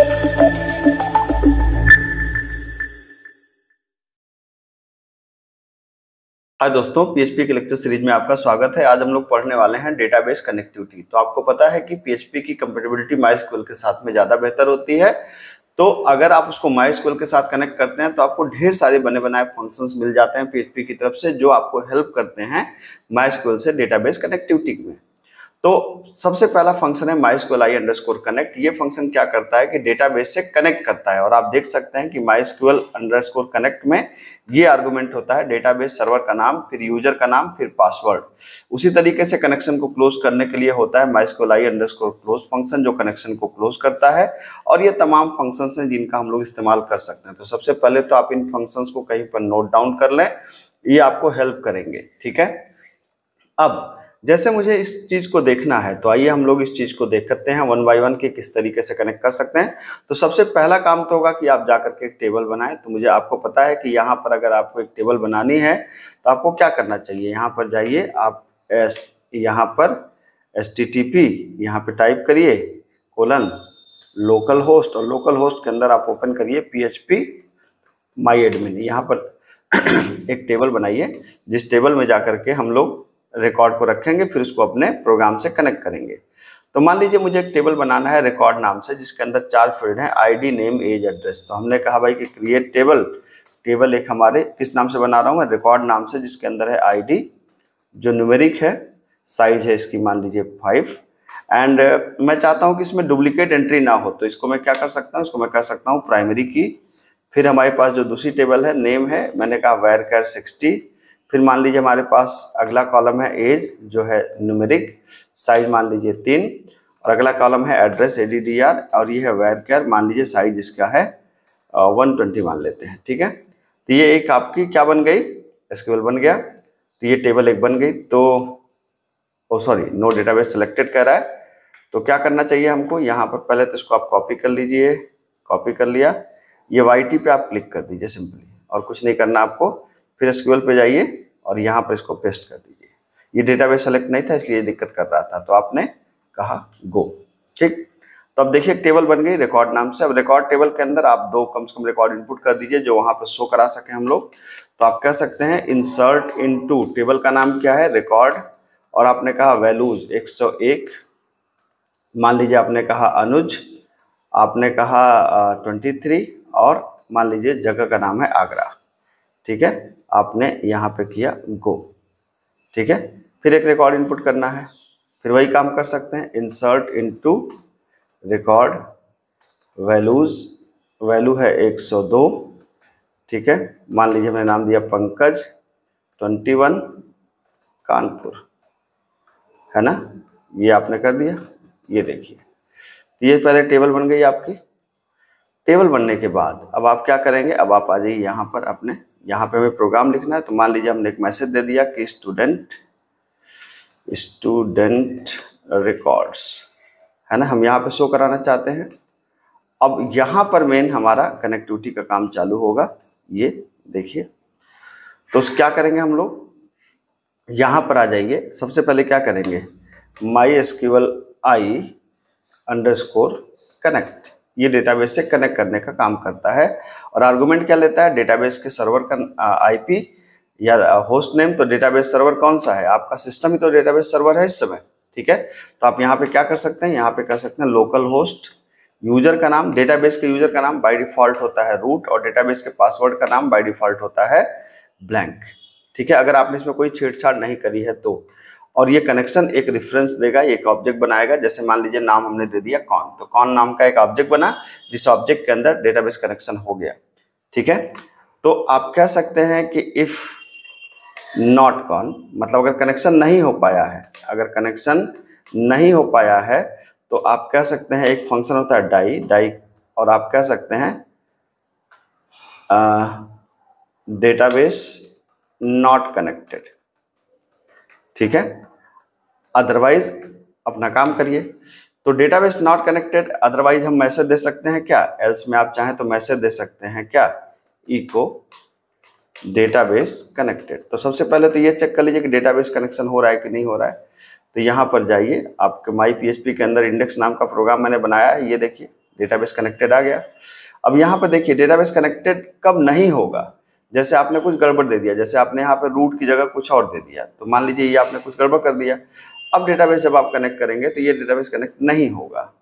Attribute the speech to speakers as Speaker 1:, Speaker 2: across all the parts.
Speaker 1: हाय दोस्तों, पीएचपी के lecture series में आपका स्वागत है। आज हम लोग पढ़ने वाले हैं डेटाबेस कनेक्टिविटी। तो आपको पता है कि पीएचपी की कंपैटिबिलिटी माइस्क्यूएल के साथ में ज़्यादा बेहतर होती है। तो अगर आप उसको माइस्क्यूएल के साथ कनेक्ट करते हैं तो आपको ढेर सारे बने बनाए फंक्शंस मिल जाते हैं पीएचपी की तरफ से, जो आपको हेल्प करते हैं माइस्क्यूएल से डेटाबेस कनेक्टिविटी में। तो सबसे पहला फंक्शन है MySQL_i_connect। ये फंक्शन क्या करता है कि डेटाबेस से कनेक्ट करता है, और आप देख सकते हैं कि MySQL_connect में ये आर्गुमेंट होता है डेटाबेस सर्वर का नाम, फिर यूजर का नाम, फिर पासवर्ड। उसी तरीके से कनेक्शन को क्लोज करने के लिए होता है MySQL_i_close फंक्शन, जो कनेक्शन को क्लोज करता है। और ये तमाम फंक्शंस हैं जिनका हम लोग इस्तेमाल कर सकते हैं। तो सबसे पहले तो आप इन फंक्शंस को कहीं पर नोट डाउन कर लें, ये आपको हेल्प करेंगे। ठीक है, अब जैसे मुझे इस चीज को देखना है तो आइए हम लोग इस चीज को देखते हैं वन बाय वन कि किस तरीके से कनेक्ट कर सकते हैं। तो सबसे पहला काम तो होगा कि आप जाकर के एक टेबल बनाएं। तो मुझे आपको पता है कि यहाँ पर अगर आपको एक टेबल बनानी है तो आपको क्या करना चाहिए, यहाँ पर जाइए आप, यहाँ पर HTTP यहाँ पे टाइप करिए लोकल होस्ट, और लोकल होस्ट के अंदर आप ओपन करिए PHP MyAdmin। यहाँ पर एक टेबल बनाइए, जिस टेबल में जाकर के हम लोग रिकॉर्ड को रखेंगे, फिर उसको अपने प्रोग्राम से कनेक्ट करेंगे। तो मान लीजिए मुझे एक टेबल बनाना है रिकॉर्ड नाम से, जिसके अंदर 4 फील्ड हैं, ID, नेम, एज, एड्रेस। तो हमने कहा भाई कि क्रिएट टेबल एक हमारे किस नाम से बना रहा हूँ मैं, रिकॉर्ड नाम से, जिसके अंदर है ID, जो न्यूमेरिक है, साइज है इसकी मान लीजिए 5, एंड मैं चाहता हूँ कि इसमें डुप्लीकेट एंट्री ना हो। तो इसको मैं क्या कर सकता हूँ, इसको मैं कर सकता हूँ प्राइमरी की। फिर हमारे पास जो दूसरी टेबल है, नेम है, मैंने कहा varchar 60। फिर मान लीजिए हमारे पास अगला कॉलम है एज, जो है न्यूमेरिक, साइज मान लीजिए 3, और अगला कॉलम है एड्रेस ADDR, और ये है varchar, मान लीजिए साइज इसका है 120 मान लेते हैं। ठीक है, तो ये एक आपकी क्या बन गई, SQL बन गया। तो ये टेबल एक बन गई। तो नो डेटाबेस सेलेक्टेड कह रहा है। तो क्या करना चाहिए हमको, यहाँ पर पहले तो इसको आप कॉपी कर लीजिए, कॉपी कर लिया, ये YT पे आप क्लिक कर दीजिए सिंपली, और कुछ नहीं करना आपको। फिर SQL पे जाइए और यहाँ पर इसको पेस्ट कर दीजिए। ये डेटाबेस सेलेक्ट नहीं था इसलिए दिक्कत कर रहा था, तो आपने कहा गो। ठीक, तो अब देखिए टेबल बन गई रिकॉर्ड नाम से। अब रिकॉर्ड टेबल के अंदर आप 2 कम से कम रिकॉर्ड इनपुट कर दीजिए, जो वहाँ पर शो करा सके हम लोग। तो आप कह सकते हैं इंसर्ट इनटू, टेबल का नाम क्या है, रिकॉर्ड, और आपने कहा वैल्यूज 101, मान लीजिए आपने कहा अनुज, आपने कहा 23, और मान लीजिए जगह का नाम है आगरा। ठीक है, आपने यहाँ पे किया गो। ठीक है, फिर एक रिकॉर्ड इनपुट करना है, फिर वही काम कर सकते हैं, insert into record values, value है 102। ठीक है, मान लीजिए मैंने नाम दिया पंकज 21 कानपुर, है ना, ये आपने कर दिया। ये देखिए, ये पहले टेबल बन गई आपकी। टेबल बनने के बाद अब आप क्या करेंगे, अब आप आ जाइए यहाँ पर, अपने यहाँ पे हमें प्रोग्राम लिखना है। तो मान लीजिए हमने एक मैसेज दे दिया कि स्टूडेंट रिकॉर्ड्स, है ना, हम यहाँ पे शो कराना चाहते हैं। अब यहाँ पर मेन हमारा कनेक्टिविटी का काम चालू होगा, ये देखिए। तो क्या करेंगे हम लोग, यहाँ पर आ जाइए। सबसे पहले क्या करेंगे, MySQL_i_connect, ये डेटाबेस से कनेक्ट करने का काम करता है। और आर्गुमेंट क्या लेता है, डेटाबेस के सर्वर का IP या होस्ट नेम। तो डेटाबेस सर्वर कौन सा है, आपका सिस्टम ही तो डेटाबेस सर्वर है इस समय। ठीक है, तो आप यहाँ पे क्या कर सकते हैं, यहाँ पे कर सकते हैं लोकल होस्ट, यूजर का नाम, डेटाबेस के यूजर का नाम बाय डिफॉल्ट होता है रूट, और डेटाबेस के पासवर्ड का नाम बाय डिफॉल्ट होता है ब्लैंक। ठीक है, अगर आपने इसमें कोई छेड़छाड़ नहीं करी है तो। और ये कनेक्शन एक रेफरेंस देगा, एक ऑब्जेक्ट बनाएगा। जैसे मान लीजिए नाम हमने दे दिया कॉन, तो कॉन नाम का एक ऑब्जेक्ट बना, जिस ऑब्जेक्ट के अंदर डेटाबेस कनेक्शन हो गया। ठीक है, तो आप कह सकते हैं कि इफ नॉट कॉन, मतलब अगर कनेक्शन नहीं हो पाया है, अगर कनेक्शन नहीं हो पाया है तो आप कह सकते हैं, एक फंक्शन होता है डाई, और आप कह सकते हैं डेटाबेस नॉट कनेक्टेड। ठीक है, अदरवाइज अपना काम करिए। तो डेटाबेस नॉट कनेक्टेड, अदरवाइज हम मैसेज दे सकते हैं क्या, एल्स में आप चाहें तो मैसेज दे सकते हैं क्या, इको डेटाबेस कनेक्टेड। तो सबसे पहले तो ये चेक कर लीजिए कि डेटाबेस कनेक्शन हो रहा है कि नहीं हो रहा है। तो यहाँ पर जाइए, आपके MyPHP के अंदर इंडेक्स नाम का प्रोग्राम मैंने बनाया है, ये देखिए डेटाबेस कनेक्टेड आ गया। अब यहाँ पर देखिए डेटाबेस कनेक्टेड कब नहीं होगा, जैसे आपने कुछ गड़बड़ दे दिया, जैसे आपने यहाँ पे रूट की जगह कुछ और दे दिया, तो मान लीजिए ये आपने कुछ गड़बड़ कर दिया। अब डेटाबेस जब आप कनेक्ट करेंगे तो ये डेटाबेस कनेक्ट नहीं होगा।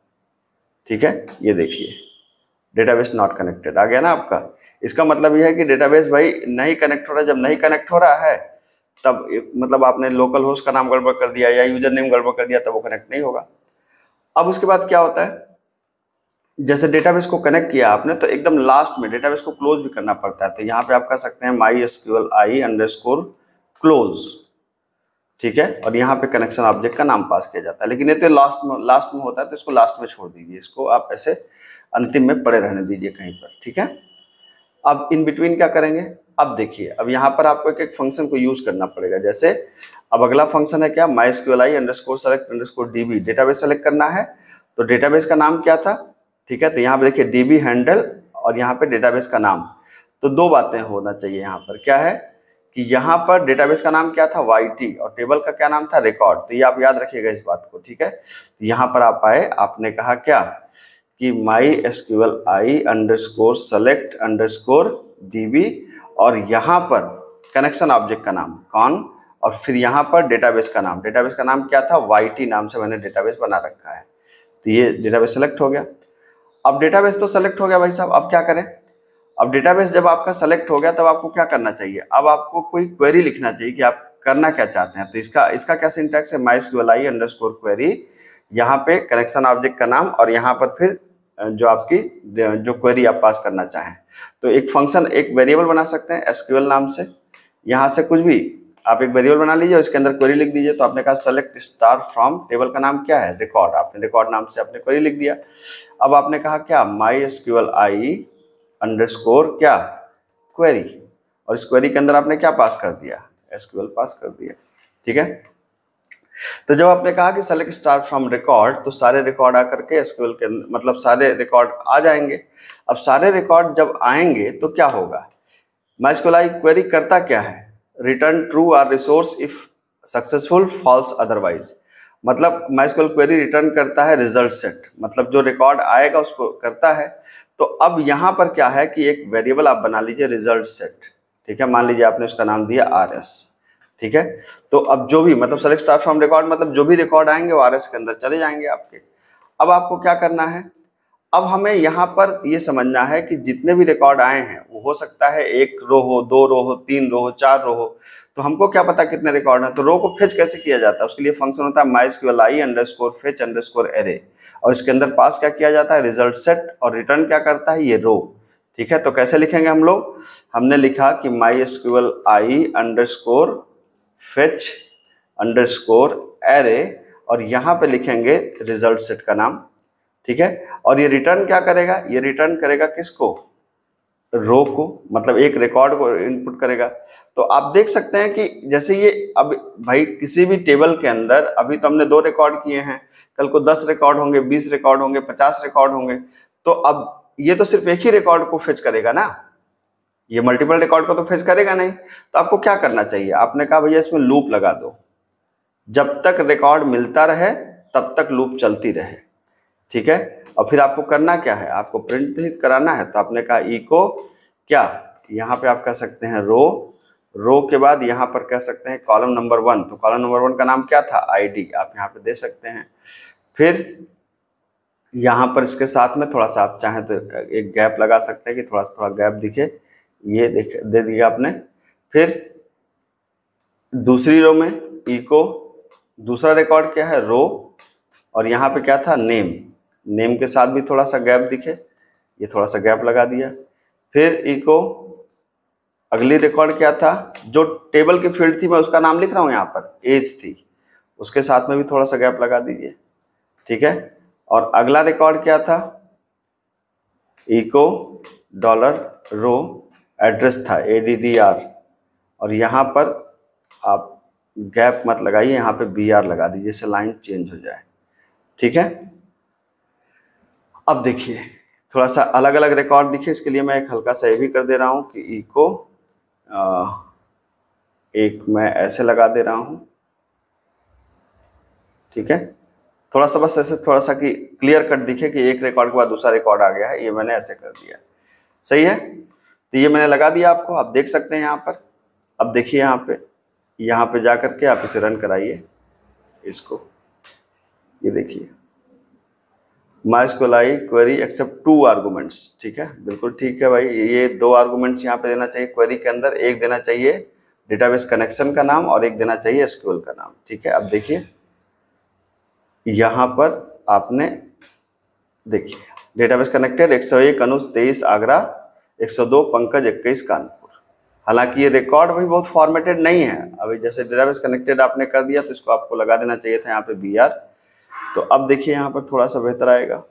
Speaker 1: ठीक है, ये देखिए डेटाबेस नॉट कनेक्टेड आ गया ना आपका। इसका मतलब यह है कि डेटाबेस भाई नहीं कनेक्ट हो रहा है। जब नहीं कनेक्ट हो रहा है तब मतलब आपने लोकल होस्ट का नाम गड़बड़ कर दिया या यूजर नेम गड़बड़ कर दिया, तब वो कनेक्ट नहीं होगा। अब उसके बाद क्या होता है, जैसे डेटाबेस को कनेक्ट किया आपने तो एकदम लास्ट में डेटाबेस को क्लोज भी करना पड़ता है। तो यहाँ पे आप कर सकते हैं MySQLi_close, ठीक है, और यहाँ पे कनेक्शन ऑब्जेक्ट का नाम पास किया जाता है। लेकिन ये तो लास्ट में होता है, तो इसको लास्ट में छोड़ दीजिए, इसको आप ऐसे अंतिम में पड़े रहने दीजिए कहीं पर। ठीक है, अब इन बिटवीन क्या करेंगे, अब देखिए अब यहाँ पर आपको एक एक फंक्शन को यूज करना पड़ेगा। जैसे अब अगला फंक्शन है क्या, MySQLi_select_db, डेटाबेस सेलेक्ट करना है। तो डेटाबेस का नाम क्या था, ठीक है, तो यहाँ पे देखिए DB हैंडल और यहाँ पे डेटाबेस का नाम। तो दो बातें होना चाहिए यहाँ पर, क्या है कि यहाँ पर डेटाबेस का नाम क्या था YT और टेबल का क्या नाम था रिकॉर्ड। तो ये आप याद रखिएगा इस बात को। ठीक है, तो यहाँ पर आप आए, आपने कहा क्या कि MySQLi_select_db और यहाँ पर कनेक्शन ऑब्जेक्ट का नाम कौन, और फिर यहाँ पर डेटाबेस का नाम। डेटाबेस का नाम क्या था, YT नाम से मैंने डेटाबेस बना रखा है। तो ये डेटाबेस सेलेक्ट हो गया। अब डेटाबेस तो सेलेक्ट हो गया भाई साहब, अब क्या करें। अब डेटाबेस जब आपका सेलेक्ट हो गया तब आपको क्या करना चाहिए, अब आपको कोई क्वेरी लिखना चाहिए कि आप करना क्या चाहते हैं। तो इसका क्या सिंटैक्स है, MySQLi_query, यहाँ पे कनेक्शन ऑब्जेक्ट का नाम और यहाँ पर फिर जो आपकी जो क्वेरी आप पास करना चाहें। तो एक फंक्शन, एक वेरिएबल बना सकते हैं SQL नाम से, यहाँ से कुछ भी आप एक वेरिएबल बना लीजिए और इसके अंदर क्वेरी लिख दीजिए। तो आपने कहा सेलेक्ट स्टार फ्रॉम, टेबल का नाम क्या है रिकॉर्ड, आपने रिकॉर्ड नाम से आपने क्वेरी लिख दिया। अब आपने कहा क्या MySQLi_ क्या क्वेरी, और इस क्वेरी के अंदर आपने क्या पास कर दिया, SQL पास कर दिया। ठीक है, तो जब आपने कहा कि सेलेक्ट स्टार फ्रॉम रिकॉर्ड, तो सारे रिकॉर्ड आकर के SQL के मतलब सारे रिकॉर्ड आ जाएंगे। अब सारे रिकॉर्ड जब आएंगे तो क्या होगा, MySQLi क्वेरी करता क्या है, return true or resource if successful, false otherwise. मतलब MySQL क्वेरी रिटर्न करता है रिजल्ट सेट, मतलब जो रिकॉर्ड आएगा उसको करता है। तो अब यहाँ पर क्या है कि एक वेरिएबल आप बना लीजिए रिजल्ट सेट। ठीक है, मान लीजिए आपने उसका नाम दिया RS। ठीक है, तो अब जो भी मतलब सेलेक्ट स्टार फ्रॉम रिकॉर्ड मतलब जो भी रिकॉर्ड आएंगे वो RS के अंदर चले जाएंगे आपके। अब आपको क्या करना है, अब हमें यहाँ पर ये समझना है कि जितने भी रिकॉर्ड आए हैं वो हो सकता है एक रो हो, दो रो हो, तीन रो हो, चार रो हो। तो हमको क्या पता कितने रिकॉर्ड हैं, तो रो को फेच कैसे किया जाता है, उसके लिए फंक्शन होता है MySQLi_fetch_array और इसके अंदर पास क्या किया जाता है रिजल्ट सेट, और रिटर्न क्या करता है ये रो। ठीक है, तो कैसे लिखेंगे हम लोग, हमने लिखा कि MySQLi_fetch_array और यहाँ पे लिखेंगे रिजल्ट सेट का नाम। ठीक है, और ये रिटर्न क्या करेगा, ये रिटर्न करेगा किसको, रो को, मतलब एक रिकॉर्ड को इनपुट करेगा। तो आप देख सकते हैं कि जैसे ये अब भाई किसी भी टेबल के अंदर अभी तो हमने 2 रिकॉर्ड किए हैं, कल को 10 रिकॉर्ड होंगे, 20 रिकॉर्ड होंगे, 50 रिकॉर्ड होंगे। तो अब ये तो सिर्फ एक ही रिकॉर्ड को फेच करेगा ना, ये मल्टीपल रिकॉर्ड को तो फेच करेगा नहीं। तो आपको क्या करना चाहिए, आपने कहा भैया इसमें लूप लगा दो, जब तक रिकॉर्ड मिलता रहे तब तक लूप चलती रहे। ठीक है, और फिर आपको करना क्या है, आपको प्रिंट कराना है। तो आपने कहा इको क्या, यहाँ पे आप कह सकते हैं रो के बाद यहाँ पर कह सकते हैं कॉलम नंबर 1। तो कॉलम नंबर 1 का नाम क्या था ID, आप यहाँ पे दे सकते हैं। फिर यहाँ पर इसके साथ में थोड़ा सा आप चाहें तो एक गैप लगा सकते हैं कि थोड़ा गैप दिखे, ये दे दिया आपने। फिर दूसरी रो में इको, दूसरा रिकॉर्ड क्या है रो, और यहाँ पे क्या था नेम के साथ भी थोड़ा सा गैप दिखे, ये थोड़ा सा गैप लगा दिया। फिर इको अगली रिकॉर्ड क्या था, जो टेबल की फील्ड थी मैं उसका नाम लिख रहा हूँ यहाँ पर, एज थी, उसके साथ में भी थोड़ा सा गैप लगा दीजिए। ठीक है, और अगला रिकॉर्ड क्या था, इको $रो, एड्रेस था ADDR, और यहाँ पर आप गैप मत लगाइए, यहाँ पे BR लगा दीजिए, इससे लाइन चेंज हो जाए। ठीक है, अब देखिए थोड़ा सा अलग अलग रिकॉर्ड दिखे, इसके लिए मैं एक हल्का सा ये भी कर दे रहा हूँ कि इको एक मैं ऐसे लगा दे रहा हूँ। ठीक है, थोड़ा सा बस ऐसे थोड़ा सा कि क्लियर कट दिखे कि एक रिकॉर्ड के बाद दूसरा रिकॉर्ड आ गया है, ये मैंने ऐसे कर दिया। सही है, तो ये मैंने लगा दिया आपको, आप देख सकते हैं यहाँ पर। अब देखिए यहाँ पे जा करके आप इसे रन कराइए इसको, ये देखिए MySQLi क्वेरी एक्सेप्ट 2 आर्गुमेंट्स। ठीक है, बिल्कुल ठीक है भाई, ये 2 आर्गुमेंट्स यहाँ पे देना चाहिए क्वेरी के अंदर, एक देना चाहिए डेटाबेस कनेक्शन का नाम और एक देना चाहिए एसक्यूएल का नाम। ठीक है, अब देखिए यहाँ पर आपने देखिए डेटाबेस कनेक्टेड 101 अनुज 23 आगरा, 102 पंकज 21 कानपुर। हालांकि ये रिकॉर्ड भी बहुत फॉर्मेटेड नहीं है। अभी जैसे डेटाबेस कनेक्टेड आपने कर दिया तो इसको आपको लगा देना चाहिए था यहाँ पे BR। तो अब देखिए यहाँ पर थोड़ा सा बेहतर आएगा।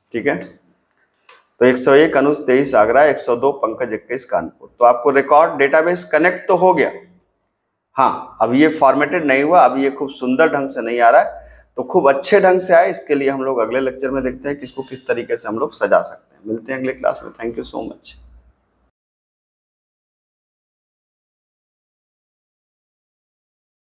Speaker 1: ठीक है, तो 101 अनुज 23 आगरा, 102 पंकज 21 कानपुर। तो आपको रिकॉर्ड डेटाबेस कनेक्ट तो हो गया। हाँ, अब ये फॉर्मेटेड नहीं हुआ, अब ये खूब सुंदर ढंग से नहीं आ रहा है, तो खूब अच्छे ढंग से आए इसके लिए हम लोग अगले लेक्चर में देखते हैं कि इसको किस तरीके से हम लोग सजा सकते हैं। मिलते हैं अगले क्लास में। Thank you so much.